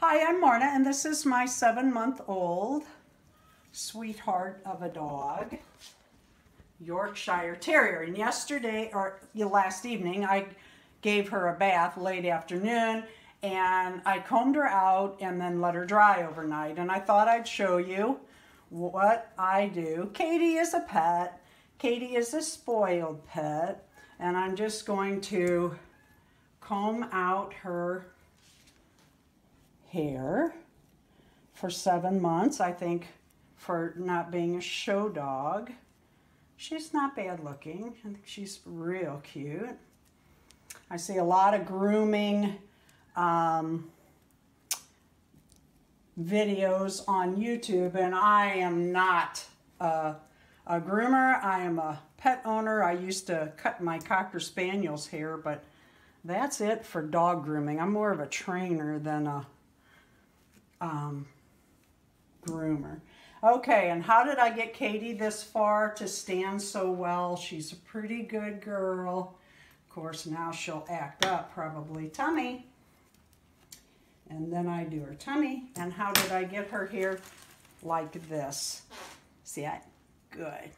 Hi, I'm Marna, and this is my 7-month-old sweetheart of a dog, Yorkshire Terrier. And last evening, I gave her a bath late afternoon, and I combed her out and then let her dry overnight. And I thought I'd show you what I do. Katy is a pet. Katy is a spoiled pet, and I'm just going to comb out her hair for 7 months. I think for not being a show dog, she's not bad looking. I think she's real cute. I see a lot of grooming videos on YouTube, and I am not a groomer. I am a pet owner. I used to cut my Cocker Spaniel's hair, but that's it for dog grooming. I'm more of a trainer than a groomer. Okay, and how did I get Katy this far to stand so well? She's a pretty good girl. Of course, now she'll act up, probably. Tummy. And then I do her tummy. And how did I get her here? Like this. See that? Good.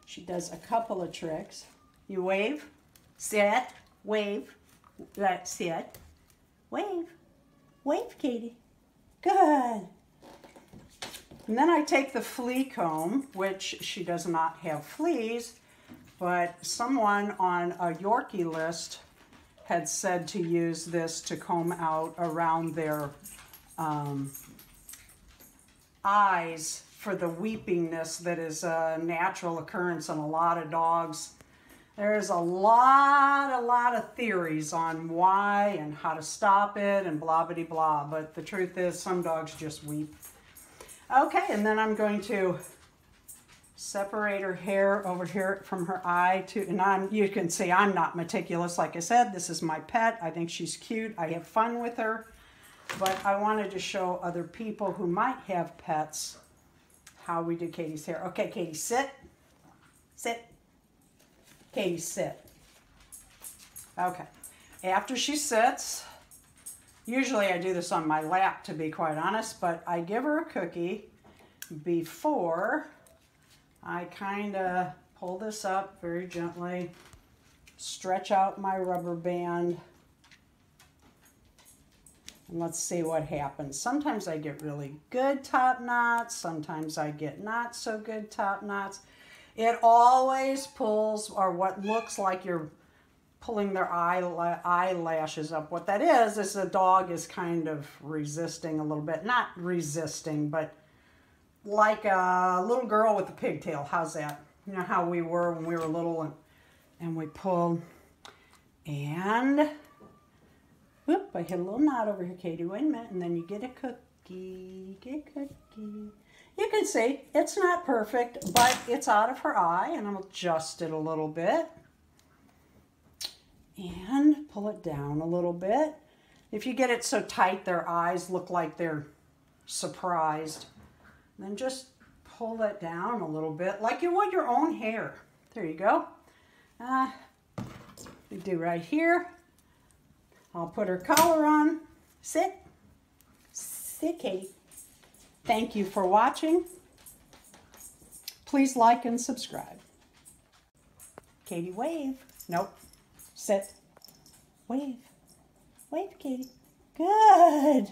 She does a couple of tricks. You wave, sit, wave, sit, wave. Wave, Katy. Good. And then I take the flea comb, which she does not have fleas, but someone on a Yorkie list had said to use this to comb out around their eyes for the weepiness that is a natural occurrence in a lot of dogs. There's a lot of theories on why and how to stop it and blah, blah, blah. But the truth is some dogs just weep. Okay, and then I'm going to separate her hair over here from her eye. You can see I'm not meticulous. Like I said, this is my pet. I think she's cute. I have fun with her. But I wanted to show other people who might have pets how we do Katy's hair. Okay, Katy, sit. Sit. Katy, sit. Okay. After she sits, usually I do this on my lap, to be quite honest, but I give her a cookie before I kind of pull this up very gently, stretch out my rubber band, and let's see what happens. Sometimes I get really good top knots, sometimes I get not so good top knots. It always pulls, or what looks like you're pulling their eyelashes up. What that is the dog is kind of resisting a little bit. Not resisting, but like a little girl with a pigtail. How's that? You know how we were when we were little and we pulled. And, whoop, I hit a little knot over here, Katy. Wait a minute. And then you get a cookie. Get a cookie. You can see it's not perfect, but it's out of her eye, and I'll adjust it a little bit and pull it down a little bit. If you get it so tight their eyes look like they're surprised, then just pull it down a little bit like you would your own hair. There you go. We do right here. I'll put her collar on. Sit. Sit, Katy. Thank you for watching. Please like and subscribe. Katy, wave. Nope. Sit. Wave. Wave, Katy. Good.